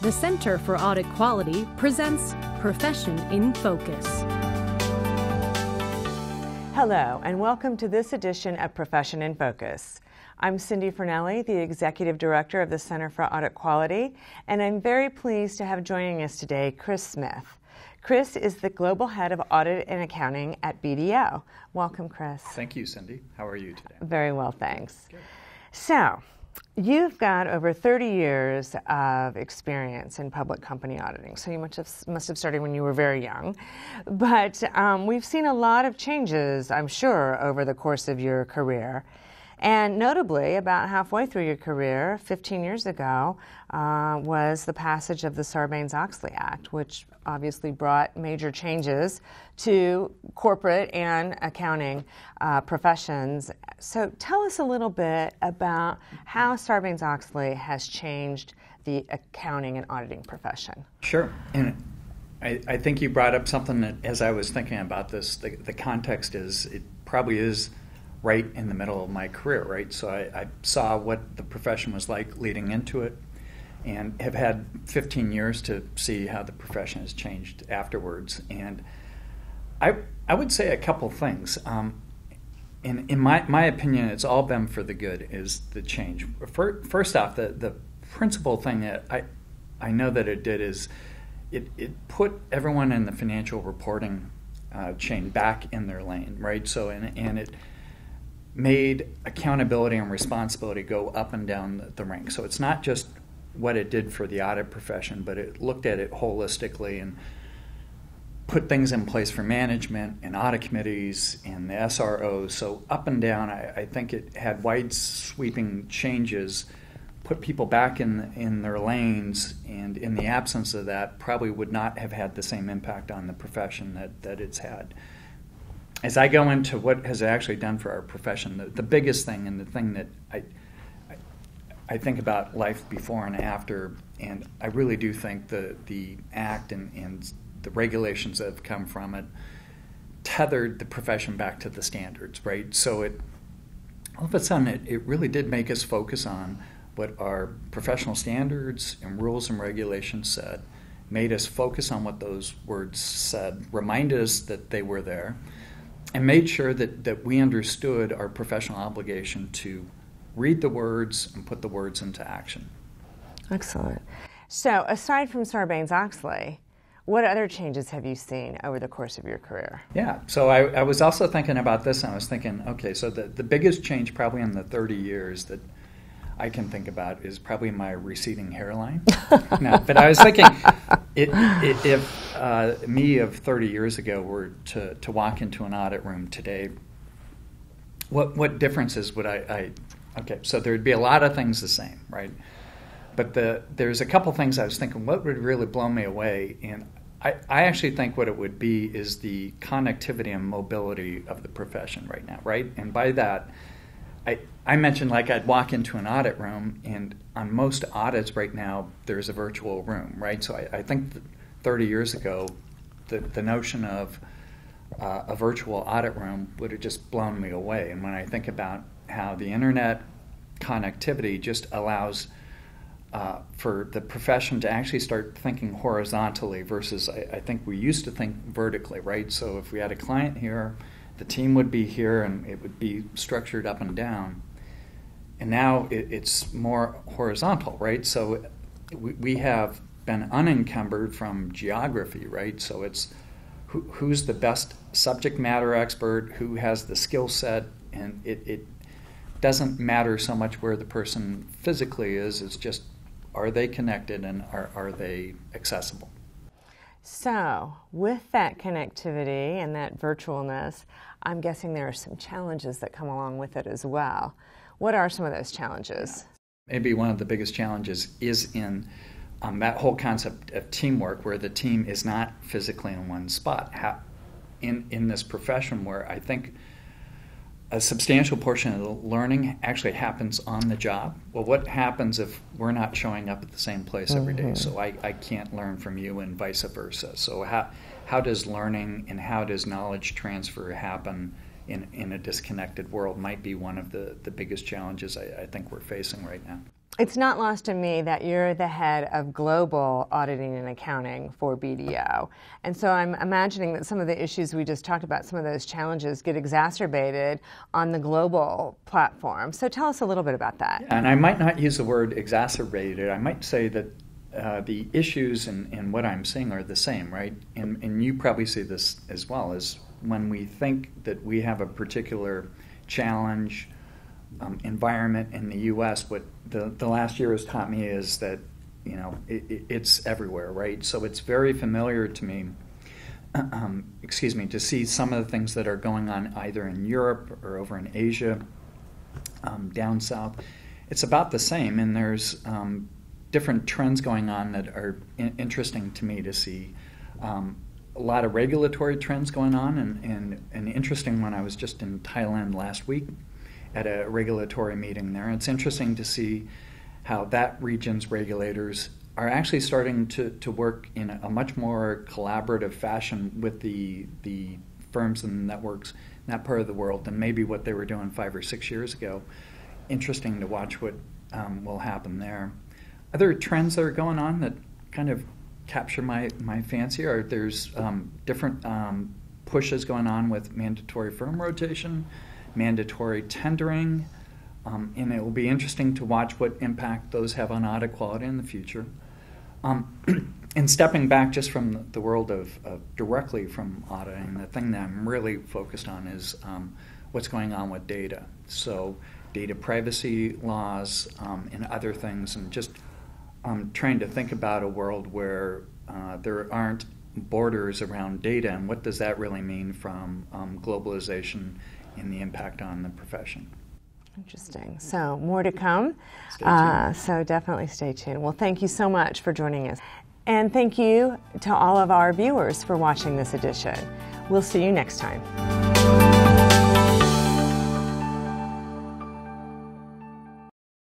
The Center for Audit Quality presents Profession in Focus. Hello, and welcome to this edition of Profession in Focus. I'm Cindy Fernelli, the Executive Director of the Center for Audit Quality, and I'm very pleased to have joining us today Chris Smith. Chris is the Global Head of Audit and Accounting at BDO. Welcome, Chris. Thank you, Cindy. How are you today? Very well, thanks. Good. So, you've got over 30 years of experience in public company auditing, so you must have started when you were very young. But we've seen a lot of changes, I'm sure, over the course of your career. And notably, about halfway through your career, 15 years ago, was the passage of the Sarbanes-Oxley Act, which obviously brought major changes to corporate and accounting professions. So tell us a little bit about how Sarbanes-Oxley has changed the accounting and auditing profession. Sure. And I think you brought up something that, as I was thinking about this, the context is, it probably is right in the middle of my career, right? So I saw what the profession was like leading into it and have had 15 years to see how the profession has changed afterwards. And I would say a couple things. In my opinion, it's all been for the good, is the change. First off, the principal thing that I know that it did is it put everyone in the financial reporting chain back in their lane, right? So, and it made accountability and responsibility go up and down the ranks. So it's not just what it did for the audit profession, but it looked at it holistically and put things in place for management and audit committees and the SROs. So up and down, I think it had wide sweeping changes, put people back in their lanes, and in the absence of that, probably would not have had the same impact on the profession that it's had. As I go into what has it actually done for our profession, the biggest thing, and the thing that I think about life before and after, and I really do think the Act and the regulations that have come from it tethered the profession back to the standards, right? So all of a sudden it really did make us focus on what our professional standards and rules and regulations said, made us focus on what those words said, reminded us that they were there, and made sure that we understood our professional obligation to read the words and put the words into action. Excellent. So aside from Sarbanes-Oxley, what other changes have you seen over the course of your career? Yeah, so I was also thinking about this, and I was thinking, okay, so the biggest change probably in the 30 years that I can think about is probably my receding hairline. No, but I was thinking, if me of 30 years ago were to walk into an audit room today, what differences would I okay, so there'd be a lot of things the same, right? But there's a couple things I was thinking, what would really blow me away? And I actually think what it would be is the connectivity and mobility of the profession right now, right? And by that, I mentioned like I'd walk into an audit room, and on most audits right now, there's a virtual room, right? So I think 30 years ago, the notion of a virtual audit room would have just blown me away. And when I think about how the internet connectivity just allows for the profession to actually start thinking horizontally versus I think we used to think vertically, right? So if we had a client here, the team would be here and it would be structured up and down. And now it's more horizontal, right? So we have been unencumbered from geography, right? So it's who's the best subject matter expert, who has the skill set, and it doesn't matter so much where the person physically is, it's just are they connected and are they accessible? So, with that connectivity and that virtualness, I'm guessing there are some challenges that come along with it as well. What are some of those challenges? Maybe one of the biggest challenges is in that whole concept of teamwork, where the team is not physically in one spot. In this profession where I think a substantial portion of the learning actually happens on the job. Well, what happens if we're not showing up at the same place every day? So I can't learn from you and vice versa. So how does learning and how does knowledge transfer happen in a disconnected world might be one of the biggest challenges I think we're facing right now. It's not lost on me that you're the head of global auditing and accounting for BDO. And so I'm imagining that some of the issues we just talked about, some of those challenges get exacerbated on the global platform. So tell us a little bit about that. And I might not use the word exacerbated. I might say that the issues and what I'm seeing are the same, right? And you probably see this as well, is when we think that we have a particular challenge environment in the U.S., what the last year has taught me is that, you know, it's everywhere, right? So it's very familiar to me, to see some of the things that are going on either in Europe or over in Asia, down south. It's about the same, and there's different trends going on that are interesting to me to see. A lot of regulatory trends going on, and an interesting one. I was just in Thailand last week at a regulatory meeting there. It's interesting to see how that region's regulators are actually starting to work in a much more collaborative fashion with the firms and networks in that part of the world than maybe what they were doing 5 or 6 years ago. Interesting to watch what will happen there. Other trends that are going on that kind of capture my fancy are there's different pushes going on with mandatory firm rotation, mandatory tendering, and it will be interesting to watch what impact those have on audit quality in the future. And stepping back just from the world of directly from auditing, the thing that I'm really focused on is what's going on with data. So data privacy laws and other things, and just trying to think about a world where there aren't borders around data, and what does that really mean from globalization and the impact on the profession. Interesting. So more to come. So definitely stay tuned. Well, thank you so much for joining us. And thank you to all of our viewers for watching this edition. We'll see you next time.